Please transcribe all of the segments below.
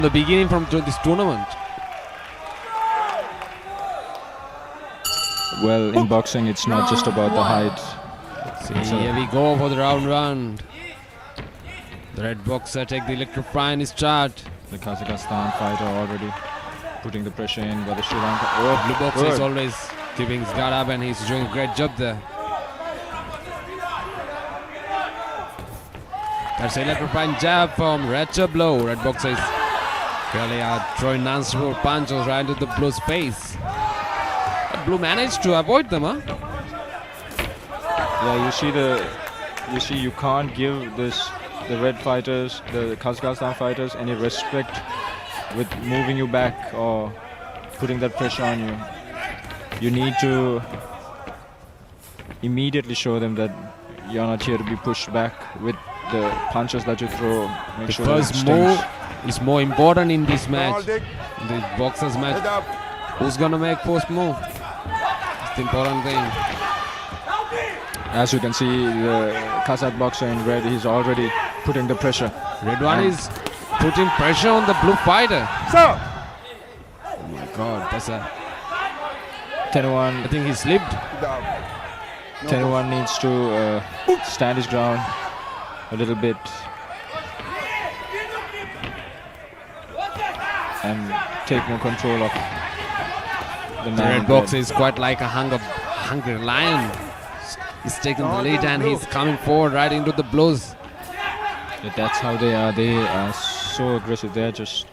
the beginning from this tournament. Well, in boxing, it's not just about the height. Here we go for the round. The red boxer take the electrifying start. The Kazakhstan fighter already putting the pressure in, but the Sri Lanka. Oh, blue boxer is always keeping his guard up, and he's doing a great job there. That's an electrifying jab from red to blue. Red boxer is really throwing non-stop punches right into the blue's face. But blue managed to avoid them, huh? Yeah, you see, you can't give the red fighters, the Kazakhstan fighters, any respect with moving you back or putting that pressure on you. You need to immediately show them that you're not here to be pushed back with the punches that you throw. Make The sure first move is more important in this match, in the boxers match. Who's gonna make first move? It's the important thing. As you can see, the Kazakh boxer in red, he's already putting the pressure. Red one is putting pressure on the blue fighter. Sir. Oh my God, that's a. 10-1. I think he slipped. 10-1 needs to stand his ground a little bit and take more control of the The man. red boxer is quite like a hungry lion. He's taking the lead and he's coming forward right into the blows. Yeah, that's how they are. They are so aggressive. They're just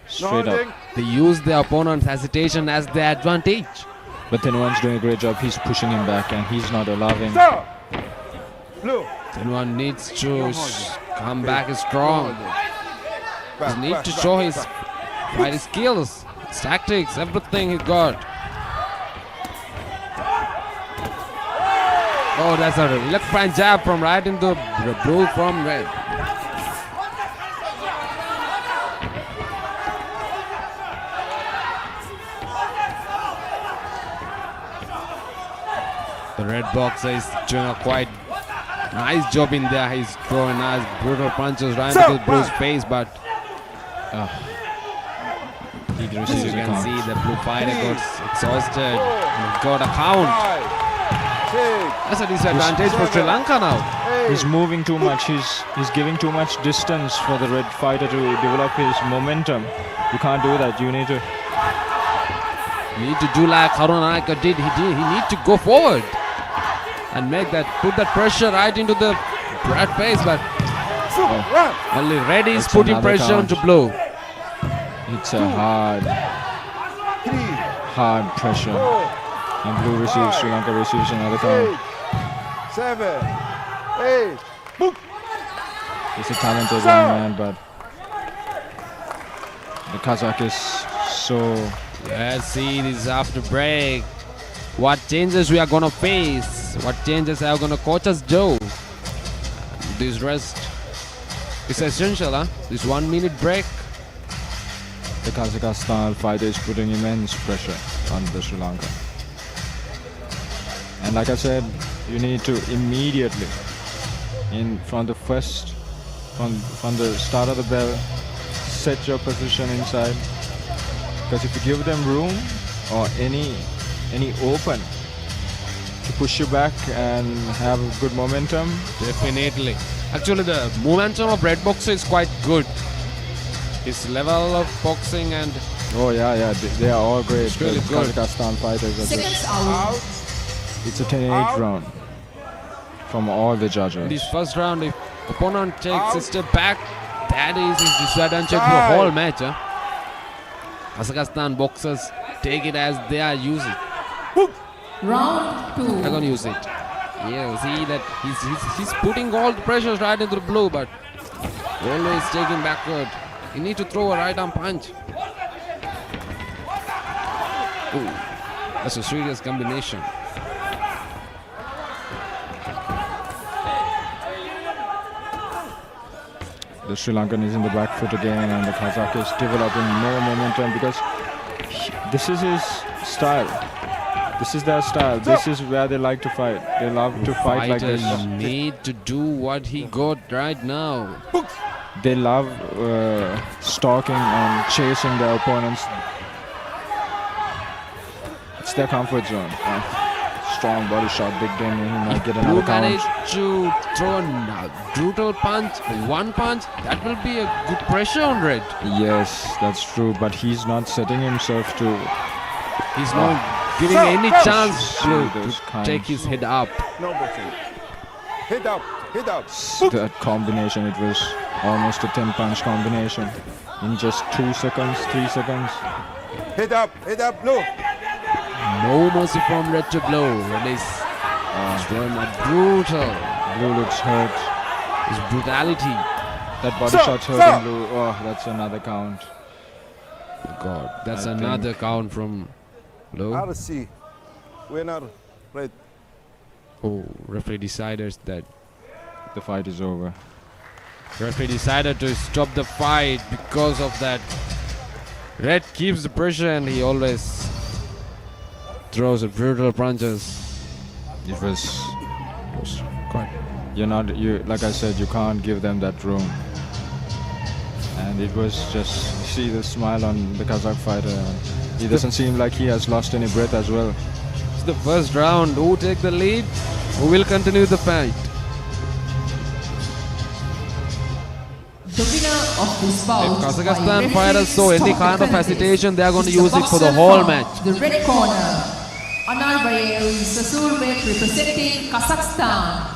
straight up. They use their opponent's hesitation as their advantage. But 10-1's doing a great job. He's pushing him back and he's not allowing. Sir. Blue. Then one needs to come back strong. He needs to show his fighting skills, his tactics, everything he got. Oh, that's a electrifying jab from right into the blue from red. The red boxer is doing a quite nice job in there. He's throwing nice brutal punches right into the blue's face, but He as receives you a can count. see, the blue fighter got exhausted and got a count. 5, 6, That's a disadvantage for Sri Lanka now. 8. He's moving too much. He's giving too much distance for the red fighter to develop his momentum. You can't do that. You need to. You need to do like Harun Anaka did. He need to go forward and put that pressure right into the red face, but Run. only red is That's putting another pressure count. onto blue. It's a hard pressure. 4, And blue receives, Sri Lanka receives another count. 8, 7, 8. Book. He's a talented young man, but the Kazakh is so. Let's see, this is after break. What changes we are gonna face? What changes are gonna coaches do? This rest is essential, huh? This 1 minute break. The Kazakhstan fighter is putting immense pressure on the Sri Lanka. And like I said, you need to immediately, from the start of the bell, set your position inside. Because if you give them room or any open to push you back and have good momentum, Definitely. Actually, the momentum of red boxer is quite good. His level of boxing and oh yeah, they are all great. It's really The good. Kazakhstan fighters are Seconds just, out. it's a 10-8 round from all the judges. this first round, if opponent takes a step back, that is his disadvantage for the whole match. Huh? Kazakhstan boxers take it as they are using. Round 2. They're gonna use it. Yeah, see that he's putting all the pressures right into the blue, but always taking backward. You need to throw a right arm punch. Ooh, that's a serious combination. The Sri Lankan is in the back foot again, and the Kazakh is developing more momentum because this is his style. This is their style. This is where they like to fight. They love to fight like Fighters this. need to do what he got right now. they love stalking and chasing their opponents. It's their comfort zone. Strong body shot, Big Daniel. He might get another Blue count. managed to throw a brutal punch, one punch. That will be a good pressure on Red. Yes, that's true. But he's not setting himself to He's not giving any chance See to those take kinds. his head up. No boxing. Head up. Head up. That combination. It was almost a 10-punch combination in just 2 seconds, 3 seconds. Head up. Head up. Blue. No mercy from Red to Blue. Red is throwing a brutal. Blue looks hurt. His brutality. That body Sir, shot's sir. hurting Blue. Oh, that's another count. God, that's I another count from Blue. RC. Winner. Red. Oh, referee decided that. The fight is over. Referee decided to stop the fight because of that. Red keeps the pressure and he always throws a brutal punches. It was Quite. like I said, you can't give them that room. And it was just, see the smile on the Kazakh fighter. He doesn't seem like he has lost any breath as well. It's the first round. Who take the lead? Who will continue the fight? The winner of this bout. If by Kazakhstan referee fighters show any stop kind of penalty, hesitation, they are going to is use it for the boxer whole from match. The red corner, Anarbayel Sasurvet representing Kazakhstan.